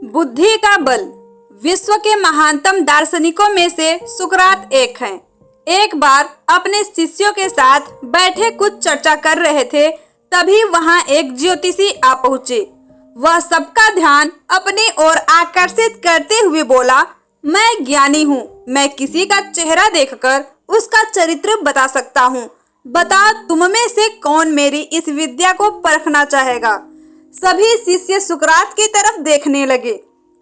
बुद्धि का बल। विश्व के महानतम दार्शनिकों में से सुकरात एक हैं। एक बार अपने शिष्यों के साथ बैठे कुछ चर्चा कर रहे थे, तभी वहां एक ज्योतिषी आ पहुंचे। वह सबका ध्यान अपनी ओर आकर्षित करते हुए बोला, मैं ज्ञानी हूँ। मैं किसी का चेहरा देखकर उसका चरित्र बता सकता हूँ। बताओ, तुम में से कौन मेरी इस विद्या को परखना चाहेगा? सभी शिष्य सुकरात की तरफ देखने लगे।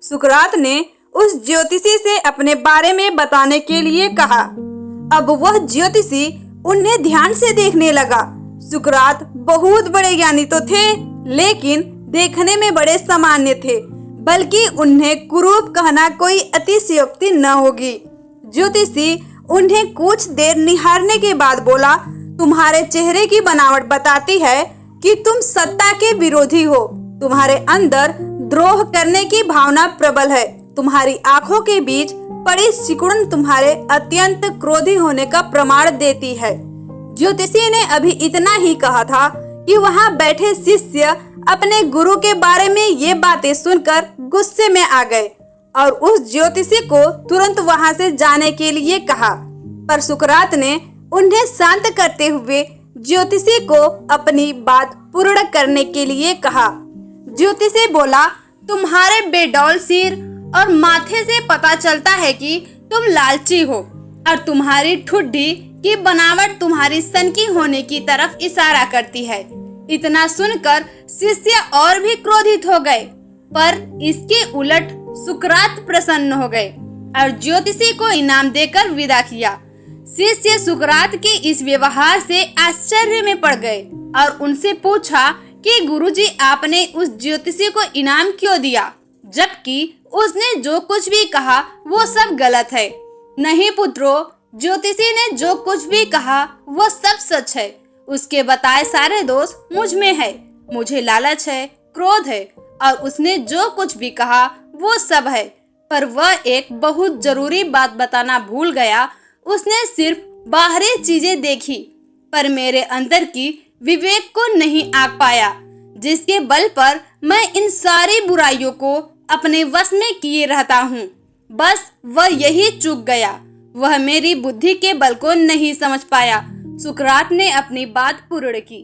सुकरात ने उस ज्योतिषी से अपने बारे में बताने के लिए कहा। अब वह ज्योतिषी उन्हें ध्यान से देखने लगा। सुकरात बहुत बड़े ज्ञानी तो थे, लेकिन देखने में बड़े सामान्य थे, बल्कि उन्हें कुरूप कहना कोई अतिशयोक्ति न होगी। ज्योतिषी उन्हें कुछ देर निहारने के बाद बोला, तुम्हारे चेहरे की बनावट बताती है कि तुम सत्ता के विरोधी हो। तुम्हारे अंदर द्रोह करने की भावना प्रबल है। तुम्हारी आंखों के बीच पड़ी सिकुड़न तुम्हारे अत्यंत क्रोधी होने का प्रमाण देती है। ज्योतिषी ने अभी इतना ही कहा था कि वहां बैठे शिष्य अपने गुरु के बारे में ये बातें सुनकर गुस्से में आ गए और उस ज्योतिषी को तुरंत वहां से जाने के लिए कहा। पर सुकरात ने उन्हें शांत करते हुए ज्योतिषी को अपनी बात पूर्ण करने के लिए कहा। ज्योतिषी बोला, तुम्हारे बेडौल सिर और माथे से पता चलता है कि तुम लालची हो और तुम्हारी ठुड्डी की बनावट तुम्हारी सनकी होने की तरफ इशारा करती है। इतना सुनकर शिष्य और भी क्रोधित हो गए, पर इसके उलट सुकरात प्रसन्न हो गए और ज्योतिषी को इनाम देकर विदा किया। शिष्य सुकरात के इस व्यवहार से आश्चर्य में पड़ गए और उनसे पूछा कि गुरुजी, आपने उस ज्योतिषी को इनाम क्यों दिया, जबकि उसने जो कुछ भी कहा वो सब गलत है? नहीं पुत्रों, ज्योतिषी ने जो कुछ भी कहा वो सब सच है। उसके बताए सारे दोष मुझ में है। मुझे लालच है, क्रोध है, और उसने जो कुछ भी कहा वो सब है। पर वह एक बहुत जरूरी बात बताना भूल गया। उसने सिर्फ बाहरी चीजें देखी, पर मेरे अंदर की विवेक को नहीं आंक पाया, जिसके बल पर मैं इन सारी बुराइयों को अपने वश में किए रहता हूँ। बस वह यही चूक गया। वह मेरी बुद्धि के बल को नहीं समझ पाया। सुकरात ने अपनी बात पूर्ण की।